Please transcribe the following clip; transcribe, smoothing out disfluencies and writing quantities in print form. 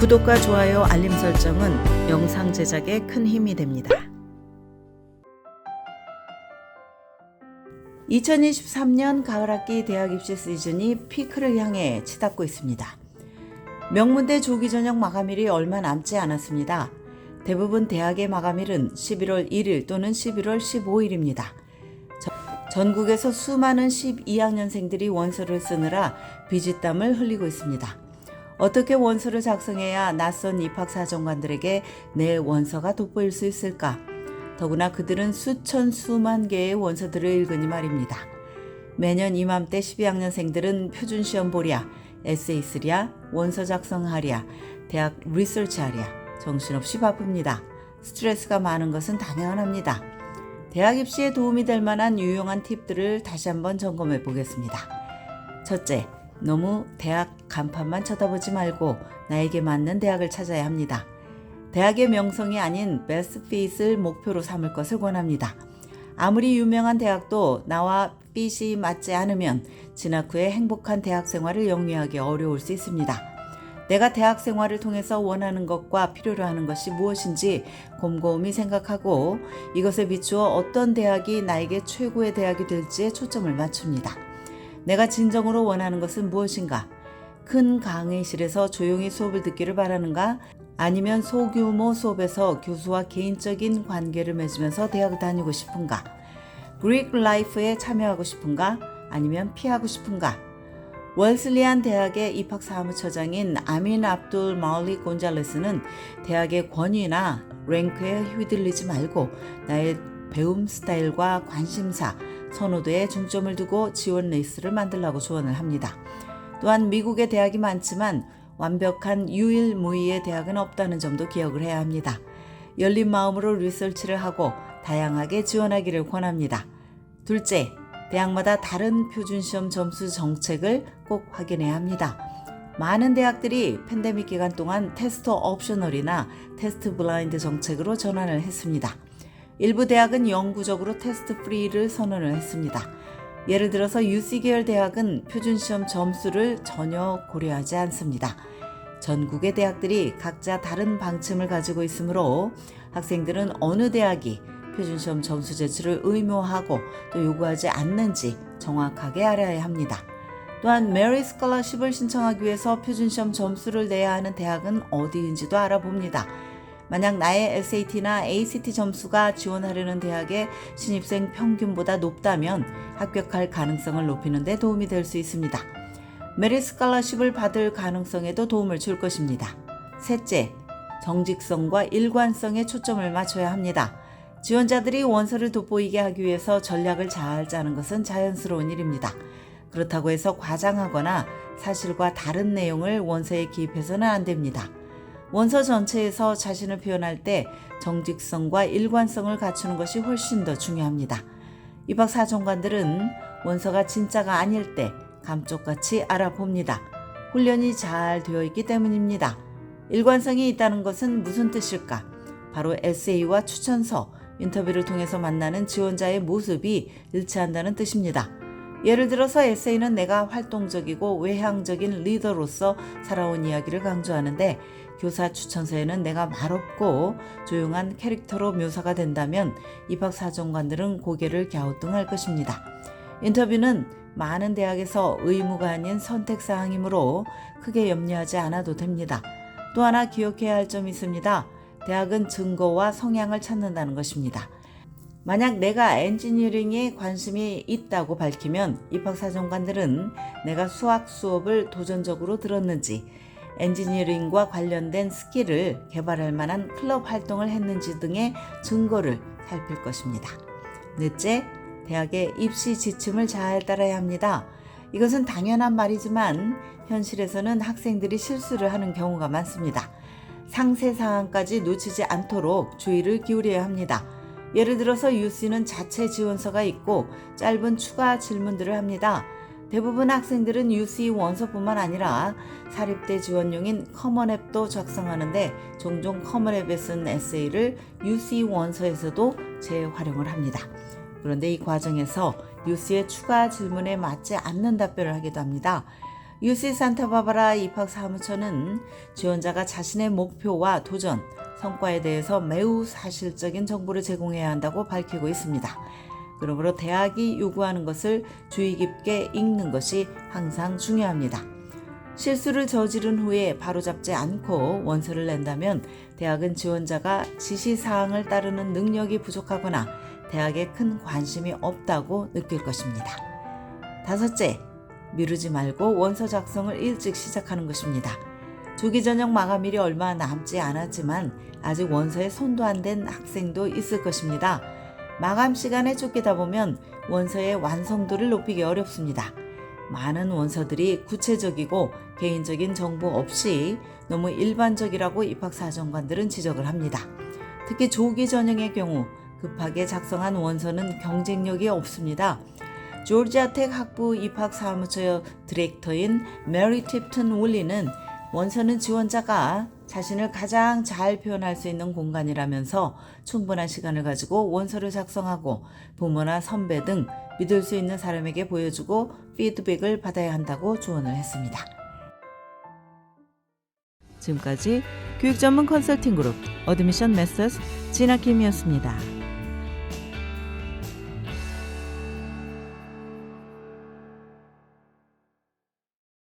구독과 좋아요, 알림 설정은 영상 제작에 큰 힘이 됩니다. 2023년 가을학기 대학 입시 시즌이 피크를 향해 치닫고 있습니다. 명문대 조기 전형 마감일이 얼마 남지 않았습니다. 대부분 대학의 마감일은 11월 1일 또는 11월 15일입니다. 전국에서 수많은 12학년생들이 원서를 쓰느라 비지땀을 흘리고 있습니다. 어떻게 원서를 작성해야 낯선 입학사정관들에게 내 원서가 돋보일 수 있을까? 더구나 그들은 수만 개의 원서들을 읽으니 말입니다. 매년 이맘때 12학년생들은 표준시험 보랴, 에세이 쓰랴, 원서 작성하랴, 대학 리서치하랴 정신없이 바쁩니다. 스트레스가 많은 것은 당연합니다. 대학 입시에 도움이 될 만한 유용한 팁들을 다시 한번 점검해 보겠습니다. 첫째, 너무 대학 간판만 쳐다보지 말고 나에게 맞는 대학을 찾아야 합니다. 대학의 명성이 아닌 베스트 핏을 목표로 삼을 것을 권합니다. 아무리 유명한 대학도 나와 핏이 맞지 않으면 진학 후에 행복한 대학 생활을 영위하기 어려울 수 있습니다. 내가 대학 생활을 통해서 원하는 것과 필요로 하는 것이 무엇인지 곰곰이 생각하고 이것에 비추어 어떤 대학이 나에게 최고의 대학이 될지에 초점을 맞춥니다. 내가 진정으로 원하는 것은 무엇인가? 큰 강의실에서 조용히 수업을 듣기를 바라는가? 아니면 소규모 수업에서 교수와 개인적인 관계를 맺으면서 대학을 다니고 싶은가? 그릭 라이프에 참여하고 싶은가? 아니면 피하고 싶은가? 월슬리안 대학의 입학사무처장인 아민 압둘 마울리 곤잘레스는 대학의 권위나 랭크에 휘둘리지 말고 나의 배움 스타일과 관심사, 선호도에 중점을 두고 지원 레이스를 만들라고 조언을 합니다. 또한 미국의 대학이 많지만 완벽한 유일무이의 대학은 없다는 점도 기억을 해야 합니다. 열린 마음으로 리서치를 하고 다양하게 지원하기를 권합니다. 둘째, 대학마다 다른 표준시험 점수 정책을 꼭 확인해야 합니다. 많은 대학들이 팬데믹 기간 동안 테스트 옵셔널이나 테스트 블라인드 정책으로 전환을 했습니다. 일부 대학은 영구적으로 테스트 프리를 선언을 했습니다. 예를 들어서 UC 계열 대학은 표준시험 점수를 전혀 고려하지 않습니다. 전국의 대학들이 각자 다른 방침을 가지고 있으므로 학생들은 어느 대학이 표준시험 점수 제출을 의무화하고 또 요구하지 않는지 정확하게 알아야 합니다. 또한 메리 스칼러십을 신청하기 위해서 표준시험 점수를 내야 하는 대학은 어디인지도 알아봅니다. 만약 나의 SAT나 ACT 점수가 지원하려는 대학의 신입생 평균보다 높다면 합격할 가능성을 높이는 데 도움이 될 수 있습니다. 메리 스칼러십을 받을 가능성에도 도움을 줄 것입니다. 셋째, 정직성과 일관성에 초점을 맞춰야 합니다. 지원자들이 원서를 돋보이게 하기 위해서 전략을 잘 짜는 것은 자연스러운 일입니다. 그렇다고 해서 과장하거나 사실과 다른 내용을 원서에 기입해서는 안 됩니다. 원서 전체에서 자신을 표현할 때 정직성과 일관성을 갖추는 것이 훨씬 더 중요합니다. 입학사정관들은 원서가 진짜가 아닐 때 감쪽같이 알아봅니다. 훈련이 잘 되어 있기 때문입니다. 일관성이 있다는 것은 무슨 뜻일까? 바로 에세이와 추천서, 인터뷰를 통해서 만나는 지원자의 모습이 일치한다는 뜻입니다. 예를 들어서 에세이는 내가 활동적이고 외향적인 리더로서 살아온 이야기를 강조하는데 교사 추천서에는 내가 말없고 조용한 캐릭터로 묘사가 된다면 입학사정관들은 고개를 갸우뚱할 것입니다. 인터뷰는 많은 대학에서 의무가 아닌 선택사항이므로 크게 염려하지 않아도 됩니다. 또 하나 기억해야 할 점이 있습니다. 대학은 증거와 성향을 찾는다는 것입니다. 만약 내가 엔지니어링에 관심이 있다고 밝히면 입학사정관들은 내가 수학 수업을 도전적으로 들었는지, 엔지니어링과 관련된 스킬을 개발할 만한 클럽 활동을 했는지 등의 증거를 살필 것입니다. 넷째, 대학의 입시 지침을 잘 따라야 합니다. 이것은 당연한 말이지만 현실에서는 학생들이 실수를 하는 경우가 많습니다. 상세 사항까지 놓치지 않도록 주의를 기울여야 합니다. 예를 들어서 UC는 자체 지원서가 있고 짧은 추가 질문들을 합니다. 대부분 학생들은 UC 원서뿐만 아니라 사립대 지원용인 커먼앱도 작성하는데 종종 커먼앱에 쓴 에세이를 UC 원서에서도 재활용을 합니다. 그런데 이 과정에서 UC의 추가 질문에 맞지 않는 답변을 하기도 합니다. UC 산타바바라 입학사무처는 지원자가 자신의 목표와 도전, 성과에 대해서 매우 사실적인 정보를 제공해야 한다고 밝히고 있습니다. 그러므로 대학이 요구하는 것을 주의 깊게 읽는 것이 항상 중요합니다. 실수를 저지른 후에 바로잡지 않고 원서를 낸다면 대학은 지원자가 지시사항을 따르는 능력이 부족하거나 대학에 큰 관심이 없다고 느낄 것입니다. 다섯째, 미루지 말고 원서 작성을 일찍 시작하는 것입니다. 조기전형 마감일이 얼마 남지 않았지만 아직 원서에 손도 안 댄 학생도 있을 것입니다. 마감 시간에 쫓기다 보면 원서의 완성도를 높이기 어렵습니다. 많은 원서들이 구체적이고 개인적인 정보 없이 너무 일반적이라고 입학사정관들은 지적을 합니다. 특히 조기 전형의 경우 급하게 작성한 원서는 경쟁력이 없습니다. 조지아텍 학부 입학사무처 디렉터인 메리 팁튼 울리는 원서는 지원자가 자신을 가장 잘 표현할 수 있는 공간이라면서 충분한 시간을 가지고 원서를 작성하고 부모나 선배 등 믿을 수 있는 사람에게 보여주고 피드백을 받아야 한다고 조언을 했습니다. 지금까지 교육 전문 컨설팅 그룹 어드미션 메서스 진아킴이었습니다.